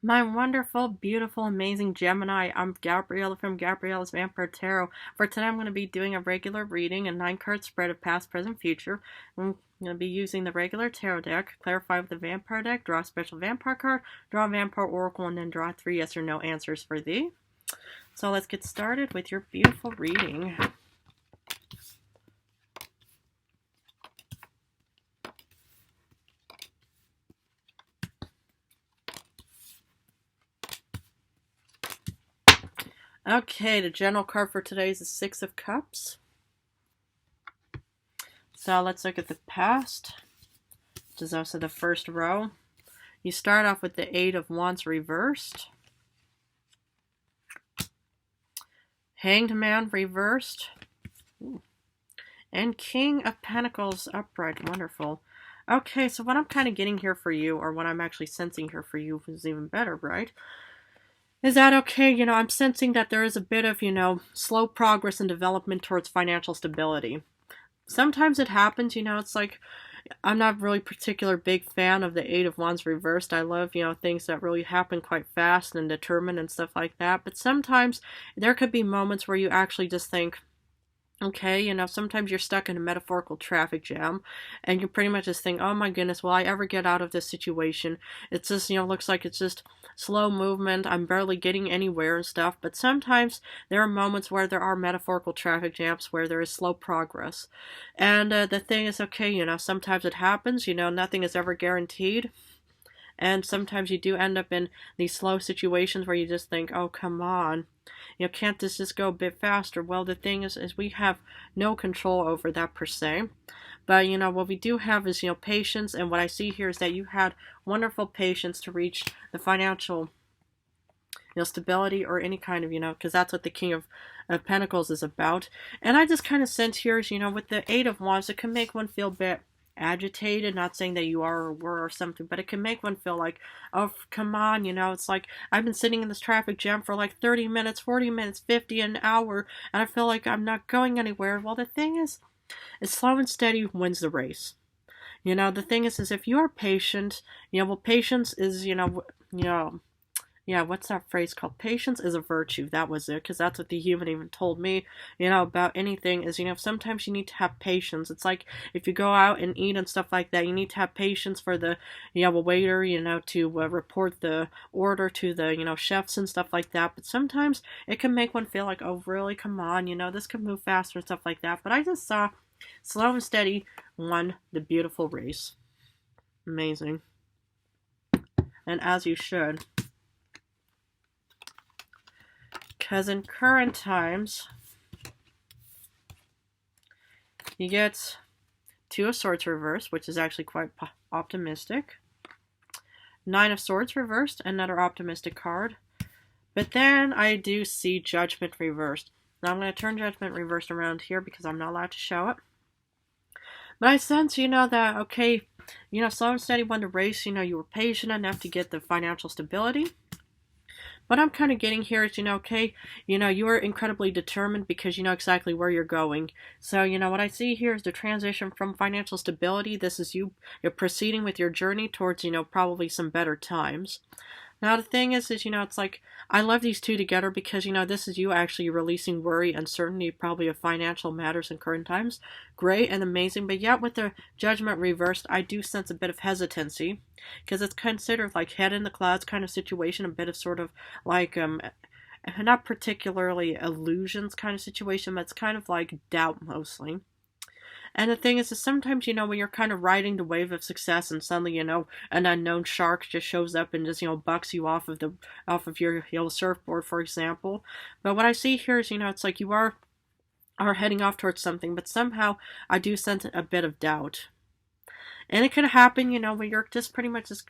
My wonderful, beautiful, amazing Gemini. I'm Gabriella from Gabriella's Vampire Tarot. For today, I'm going to be doing a regular reading, a 9-card spread of past, present, future. I'm going to be using the regular tarot deck, clarify with the vampire deck, draw a special vampire card, draw a vampire oracle, and then draw 3 yes or no answers for thee. So let's get started with your beautiful reading. Okay, the general card for today is the 6 of Cups. So let's look at the past, which is also the first row. You start off with the 8 of Wands reversed, Hanged Man reversed, and King of Pentacles upright. Wonderful. Okay, so what I'm kind of getting here for you, or what I'm actually sensing here for you, is even better, right? Is that okay? I'm sensing that there is a bit of, slow progress and development towards financial stability. Sometimes it happens, it's like, I'm not really particular big fan of the 8 of Wands reversed. I love, things that really happen quite fast and determined and stuff like that. But sometimes there could be moments where you actually just think, okay, sometimes you're stuck in a metaphorical traffic jam and you pretty much just think, oh my goodness, will I ever get out of this situation? It's just, looks like it's just slow movement. I'm barely getting anywhere and stuff. But sometimes there are moments where there are metaphorical traffic jams where there is slow progress. And the thing is, okay, sometimes it happens, nothing is ever guaranteed. And sometimes you do end up in these slow situations where you just think, oh, come on. Can't this just go a bit faster? Well, the thing is we have no control over that per se. But, what we do have is, patience. And what I see here is that you had wonderful patience to reach the financial, stability or any kind of, because that's what the King of Pentacles is about. And I just kind of sense here is, with the 8 of Wands, it can make one feel a bit agitated, not saying that you are or were or something, but it can make one feel like, oh, come on, it's like I've been sitting in this traffic jam for like 30 minutes, 40 minutes, 50, an hour, and I feel like I'm not going anywhere. Well, the thing is slow and steady wins the race. The thing is if you are patient, well, patience is, what's that phrase called? Patience is a virtue. That was it, because that's what the human even told me, about anything is, sometimes you need to have patience. It's like if you go out and eat and stuff like that, you need to have patience for the, waiter, to report the order to the, chefs and stuff like that. But sometimes it can make one feel like, oh, really? Come on, this can move faster and stuff like that. But I just saw slow and steady won the beautiful race. Amazing. And as you should. Because in current times, you get 2 of Swords reversed, which is actually quite optimistic. 9 of Swords reversed, another optimistic card. But then I do see Judgment reversed. Now I'm going to turn Judgment reversed around here because I'm not allowed to show it. But I sense, that, okay, slow and steady won the race. You were patient enough to get the financial stability. What I'm kind of getting here is, okay, you are incredibly determined because you know exactly where you're going. So, what I see here is the transition from financial stability. This is you're proceeding with your journey towards, probably some better times. Now, the thing is, it's like, I love these two together because, this is you actually releasing worry, uncertainty, probably of financial matters in current times. Great and amazing. But yet, with the Judgment reversed, I do sense a bit of hesitancy because it's considered like head in the clouds kind of situation, a bit of sort of like, not particularly illusions kind of situation, but it's kind of like doubt mostly. And the thing is sometimes, when you're kind of riding the wave of success and suddenly, an unknown shark just shows up and just, bucks you off of your, surfboard, for example. But what I see here is, it's like you are heading off towards something, but somehow I do sense a bit of doubt. And it could happen, when you're just pretty much just,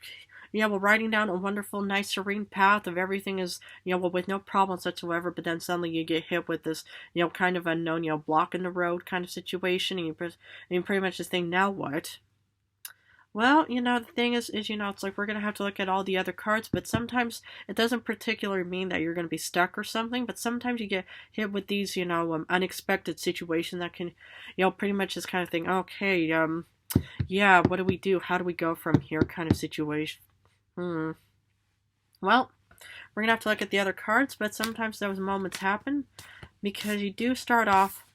riding down a wonderful, nice, serene path of everything is, with no problems whatsoever, but then suddenly you get hit with this, kind of unknown, block in the road kind of situation, and you pretty much just think, now what? Well, the thing is, it's like we're going to have to look at all the other cards, but sometimes it doesn't particularly mean that you're going to be stuck or something, but sometimes you get hit with these, unexpected situations that can, pretty much just kind of think, okay, yeah, what do we do? How do we go from here kind of situation? Well, we're going to have to look at the other cards, but sometimes those moments happen because you do start off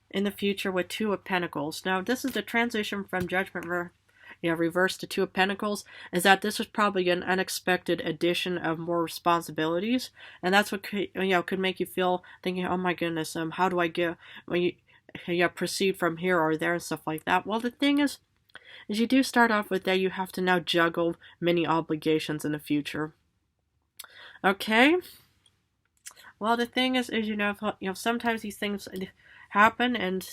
in the future with Two of Pentacles. Now, this is the transition from Judgment reverse to Two of Pentacles, is that this was probably an unexpected addition of more responsibilities, and that's what could make you feel thinking, oh my goodness, how do I get proceed from here or there and stuff like that. Well, the thing is you do start off with that you have to now juggle many obligations in the future. Okay. Well, the thing is sometimes these things happen and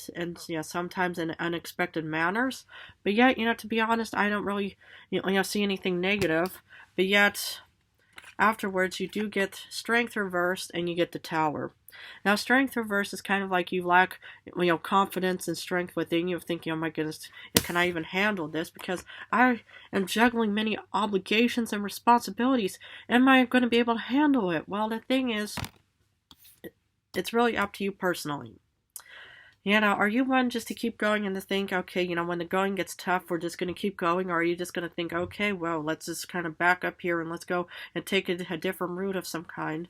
sometimes in unexpected manners, but yet to be honest, I don't really see anything negative. But yet afterwards you do get Strength reversed and you get the Tower. Now, Strength reversed is kind of like you lack confidence and strength within you, of thinking, oh my goodness, can I even handle this, because I am juggling many obligations and responsibilities. Am I going to be able to handle it? Well, the thing is, it's really up to you personally. Are you one just to keep going and to think, okay, when the going gets tough, we're just going to keep going? Or are you just going to think, okay, well, let's just kind of back up here and let's go and take a different route of some kind?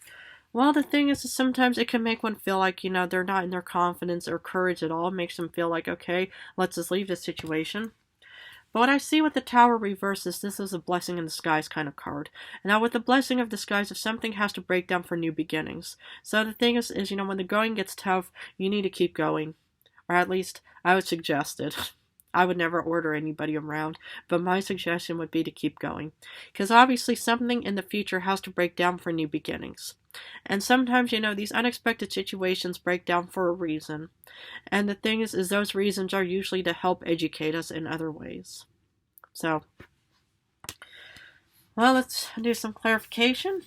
Well, the thing is sometimes it can make one feel like, they're not in their confidence or courage at all. It makes them feel like, okay, let's just leave this situation. But what I see with the Tower reverse is this is a blessing in disguise kind of card. Now, with the blessing of disguise, if something has to break down for new beginnings. So the thing is when the going gets tough, you need to keep going. Or at least, I would suggest it. I would never order anybody around, but my suggestion would be to keep going. Because obviously something in the future has to break down for new beginnings. And sometimes, these unexpected situations break down for a reason. And the thing is those reasons are usually to help educate us in other ways. So, well, let's do some clarification.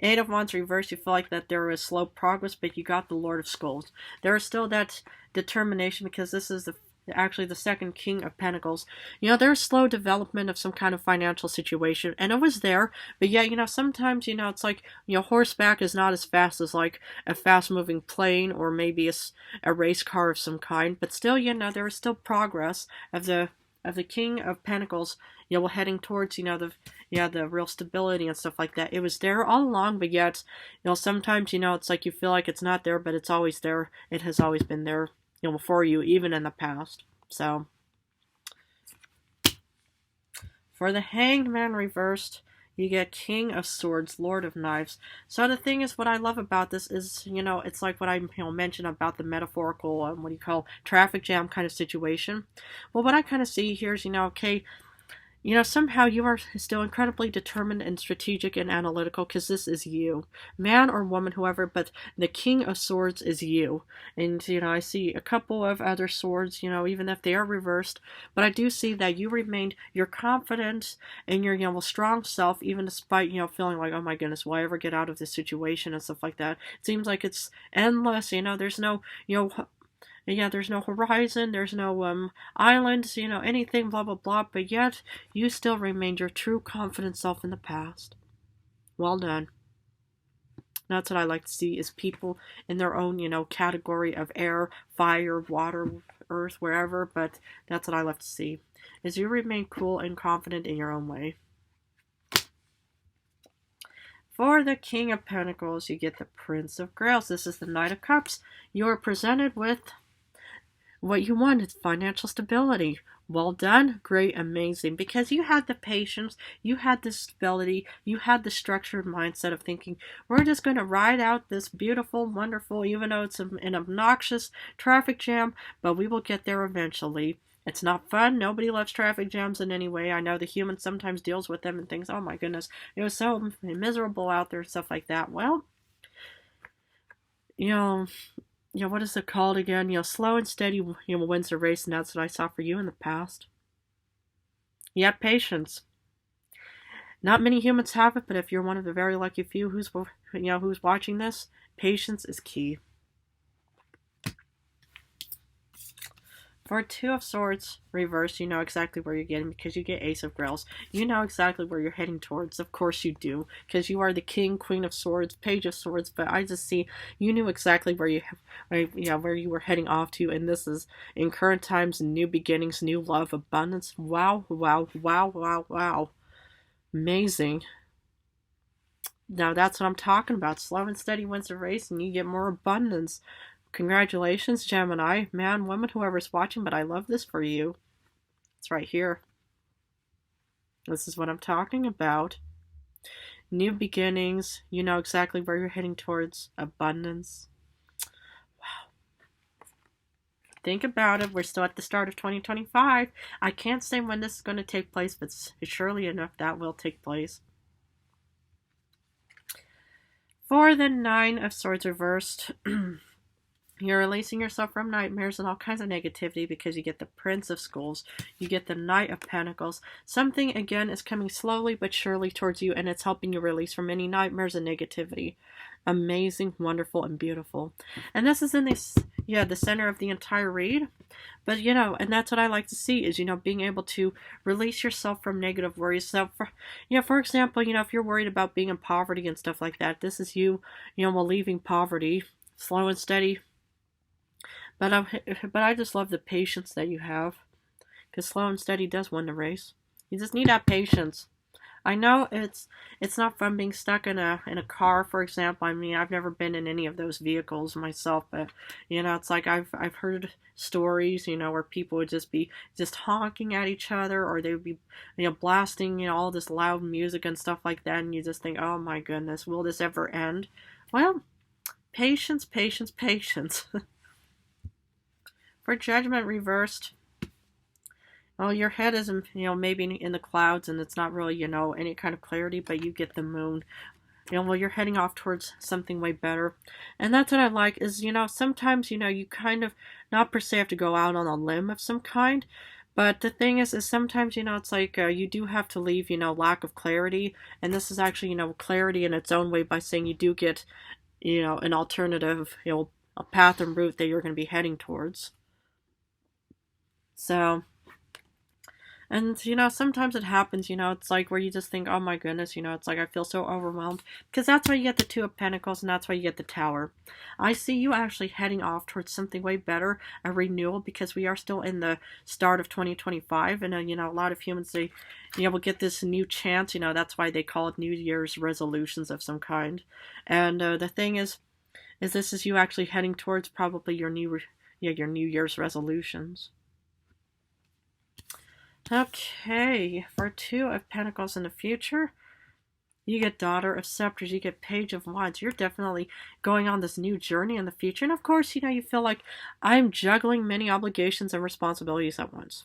Eight of Wands reversed, you feel like that there is slow progress, but you got the Lord of Skulls. There is still that determination, because this is actually the second King of Pentacles. There's slow development of some kind of financial situation, and it was there, but yet, sometimes, it's like, horseback is not as fast as like a fast-moving plane or maybe a race car of some kind, but still, there is still progress of the King of Pentacles, heading towards, the real stability and stuff like that. It was there all along, but yet, sometimes, it's like you feel like it's not there, but it's always there. It has always been there, for you, even in the past. So, for the Hanged Man reversed, you get King of Swords, Lord of Knives. So the thing is, what I love about this is, it's like what I mentioned about the metaphorical, traffic jam kind of situation. Well, what I kind of see here is, okay, somehow you are still incredibly determined and strategic and analytical, because this is you. Man or woman, whoever, but the King of Swords is you. And, I see a couple of other swords, even if they are reversed, but I do see that you remained your confidence and your, strong self, even despite, feeling like, oh my goodness, will I ever get out of this situation and stuff like that. It seems like it's endless, there's no, there's no horizon, there's no islands, anything, blah, blah, blah, but yet you still remained your true confident self in the past. Well done. That's what I like to see, is people in their own, category of air, fire, water, earth, wherever, but that's what I love to see, is you remain cool and confident in your own way. For the King of Pentacles, you get the Prince of Grails. This is the Knight of Cups. You are presented with what you wanted, financial stability. Well done, great, amazing, because you had the patience, you had the stability, you had the structured mindset of thinking, we're just going to ride out this beautiful, wonderful, even though it's an obnoxious traffic jam, but we will get there eventually. It's not fun. Nobody loves traffic jams in any way. I know the human sometimes deals with them and thinks, oh my goodness, it was so miserable out there, stuff like that. Well, what is it called again? Slow and steady, wins the race, and that's what I saw for you in the past. You have patience. Not many humans have it, but if you're one of the very lucky few who's watching this, patience is key. For Two of Swords reversed, you know exactly where you're getting, because you get Ace of Grails. You know exactly where you're heading towards. Of course you do, because you are the King, Queen of Swords, Page of Swords. But I just see you knew exactly where you were heading off to, and this is in current times, new beginnings, new love, abundance. Wow, wow, wow, wow, wow. Amazing. Now that's what I'm talking about. Slow and steady wins the race and you get more abundance. Congratulations, Gemini. Man, woman, whoever's watching, but I love this for you. It's right here. This is what I'm talking about. New beginnings. You know exactly where you're heading towards. Abundance. Wow. Think about it. We're still at the start of 2025. I can't say when this is going to take place, but surely enough that will take place. For the Nine of Swords reversed, you're releasing yourself from nightmares and all kinds of negativity because you get the Prince of Skulls. You get the Knight of Pentacles. Something, again, is coming slowly but surely towards you, and it's helping you release from any nightmares and negativity. Amazing, wonderful, and beautiful. And this is in this, the center of the entire read. But, and that's what I like to see is, being able to release yourself from negative worries. So, for example, if you're worried about being in poverty and stuff like that, this is you, leaving poverty, slow and steady. But I just love the patience that you have, because slow and steady does win the race. You just need that patience. I know it's not fun being stuck in a car, for example. I mean, I've never been in any of those vehicles myself, but it's like I've heard stories, where people would just be honking at each other, or they would be blasting all this loud music and stuff like that, and you just think, oh my goodness, will this ever end? Well, patience, patience, patience. For Judgment reversed, well, your head is, maybe in the clouds, and it's not really, any kind of clarity, but you get the moon. Well, you're heading off towards something way better. And that's what I like is, sometimes, you kind of, not per se have to go out on a limb of some kind, but the thing is sometimes, it's like you do have to leave, lack of clarity. And this is actually, clarity in its own way by saying you do get, an alternative, a path and route that you're going to be heading towards. So, and, sometimes it happens, it's like where you just think, oh my goodness, it's like I feel so overwhelmed. Because that's why you get the Two of Pentacles and that's why you get the Tower. I see you actually heading off towards something way better, a renewal, because we are still in the start of 2025. And, a lot of humans, they, will get this new chance, that's why they call it New Year's resolutions of some kind. And the thing is this is you actually heading towards probably your New Year's resolutions. Okay, for Two of Pentacles in the future, you get Daughter of Scepters, you get Page of Wands. You're definitely going on this new journey in the future. And of course, you feel like I'm juggling many obligations and responsibilities at once.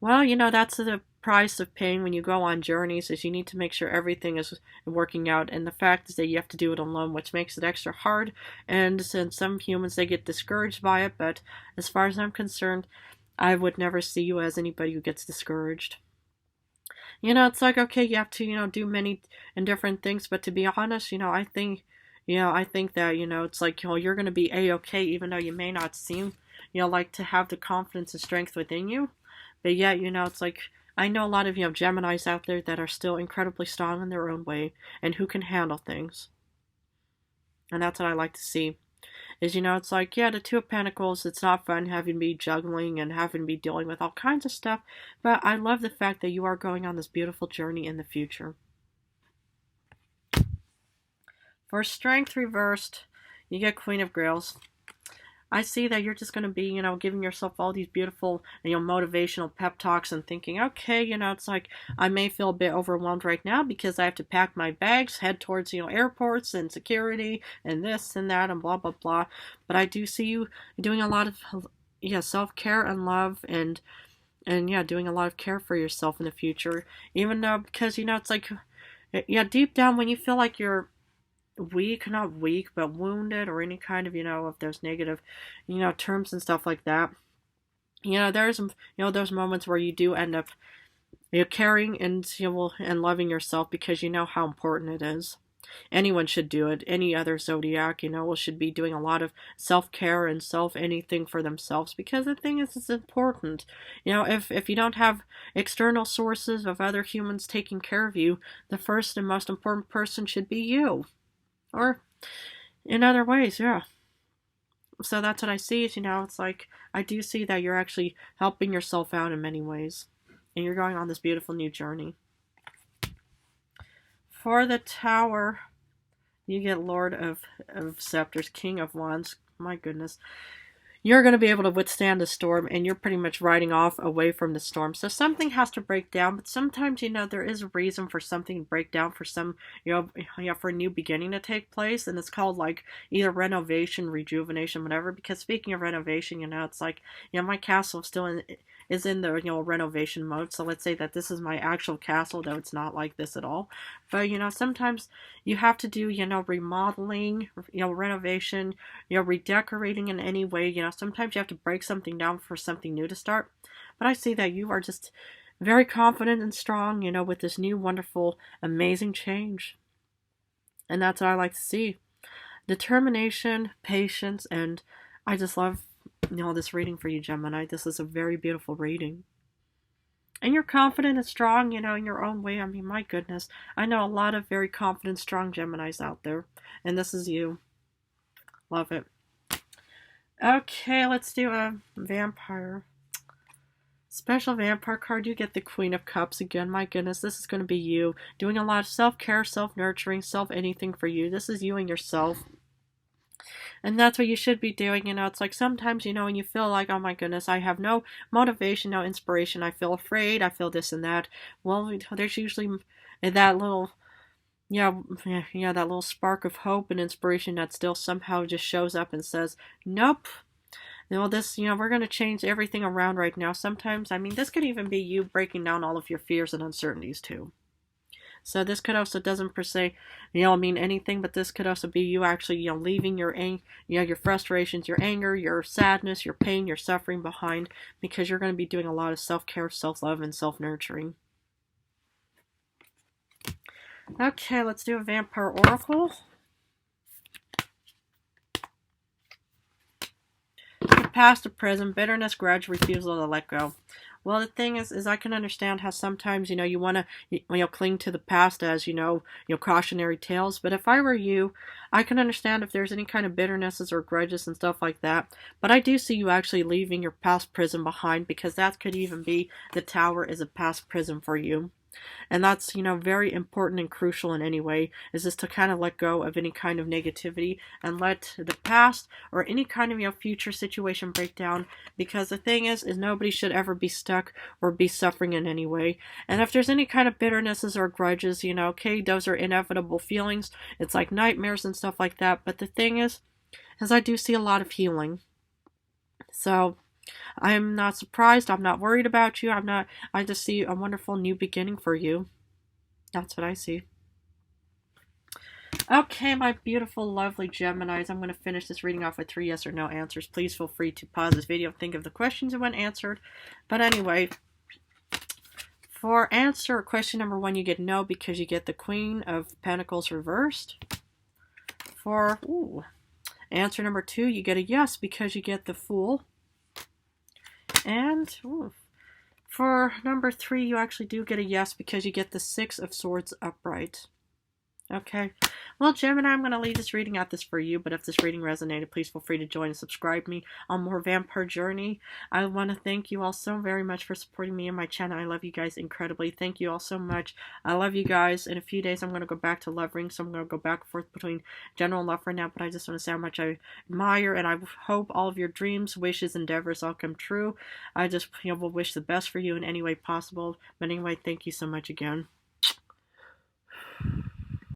Well, that's the price of paying when you go on journeys, is you need to make sure everything is working out. And the fact is that you have to do it alone, which makes it extra hard. And since some humans, they get discouraged by it. But as far as I'm concerned, I would never see you as anybody who gets discouraged. It's like, okay, you have to, do many and different things, but to be honest, I think that, it's like, you're going to be A-okay, even though you may not seem, like to have the confidence and strength within you. But yet, it's like, I know a lot of, Geminis out there that are still incredibly strong in their own way and who can handle things. And that's what I like to see. Is, it's like, the Two of Pentacles, it's not fun having to be juggling and having to be dealing with all kinds of stuff, but I love the fact that you are going on this beautiful journey in the future. For Strength reversed, you get Queen of Grails. I see that you're just going to be, giving yourself all these beautiful, motivational pep talks and thinking, okay, it's like I may feel a bit overwhelmed right now because I have to pack my bags, head towards, airports and security and this and that and blah, blah, blah. But I do see you doing a lot of, self-care and love and doing a lot of care for yourself in the future. Even though, because, it's like, deep down when you feel like you're weak, not weak, but wounded, or any kind of, of those negative, terms and stuff like that. There's, those moments where you do end up, caring and, and loving yourself because you know how important it is. Anyone should do it. Any other zodiac, should be doing a lot of self-care and anything for themselves, because the thing is, it's important. If you don't have external sources of other humans taking care of you, the first and most important person should be you. Or in other ways, yeah. So that's what I see. It's like I do see that you're actually helping yourself out in many ways. And you're going on this beautiful new journey. For the Tower, you get Lord of Scepters, King of Wands. My goodness. You're going to be able to withstand the storm, and you're pretty much riding off away from the storm. So something has to break down, but sometimes, there is a reason for something to break down, for some, for a new beginning to take place, and it's called, like, either renovation, rejuvenation, whatever, because speaking of renovation, it's like, my castle is in the, renovation mode, so let's say that this is my actual castle, though it's not like this at all, but, sometimes you have to do, remodeling, renovation, redecorating in any way, sometimes you have to break something down for something new to start. But I see that you are just very confident and strong, with this new, wonderful, amazing change. And that's what I like to see. Determination, patience, and I just love, this reading for you, Gemini. This is a very beautiful reading. And you're confident and strong, in your own way. I mean, my goodness. I know a lot of very confident, strong Geminis out there. And this is you. Love it. Okay, let's do a vampire. Special vampire card, you get the Queen of Cups again. My goodness, this is going to be you. Doing a lot of self-care, self-nurturing, self-anything for you. This is you and yourself. And that's what you should be doing. It's like sometimes, when you feel like, oh my goodness, I have no motivation, no inspiration. I feel afraid. I feel this and that. Well, there's usually that little... that little spark of hope and inspiration that still somehow just shows up and says, nope, this, we're going to change everything around right now. Sometimes, this could even be you breaking down all of your fears and uncertainties too. So this could also, doesn't per se, mean anything, but this could also be you actually, leaving your frustrations, your anger, your sadness, your pain, your suffering behind, because you're going to be doing a lot of self-care, self-love, and self-nurturing. Okay, let's do a vampire oracle. The past, the present, bitterness, grudge, refusal to let go. Well, the thing is I can understand how sometimes, you want to, cling to the past as, cautionary tales. But if I were you, I can understand if there's any kind of bitternesses or grudges and stuff like that. But I do see you actually leaving your past prison behind, because that could even be the Tower is a past prison for you. And that's, very important and crucial in any way, is just to kind of let go of any kind of negativity and let the past or any kind of, future situation break down. Because the thing is nobody should ever be stuck or be suffering in any way. And if there's any kind of bitternesses or grudges, okay, those are inevitable feelings. It's like nightmares and stuff like that. But the thing is I do see a lot of healing. So I'm not surprised. I'm not worried about you. I just see a wonderful new beginning for you. That's what I see. Okay, my beautiful, lovely Geminis. I'm going to finish this reading off with 3 yes or no answers. Please feel free to pause this video and think of the questions and when answered. But anyway, for answer question number 1, you get no, because you get the Queen of Pentacles reversed. For answer number 2, you get a yes, because you get the Fool. And for number 3, you actually do get a yes, because you get the 6 of Swords upright. Okay. Well, Gemini, I'm going to leave this reading at this for you, but if this reading resonated, please feel free to join and subscribe me on more Vampire Journey. I want to thank you all so very much for supporting me and my channel. I love you guys incredibly. Thank you all so much. I love you guys. In a few days, I'm going to go back to Love Ring, so I'm going to go back and forth between general and love right now, but I just want to say how much I admire, and I hope all of your dreams, wishes, endeavors all come true. I just will wish the best for you in any way possible. But anyway, thank you so much again.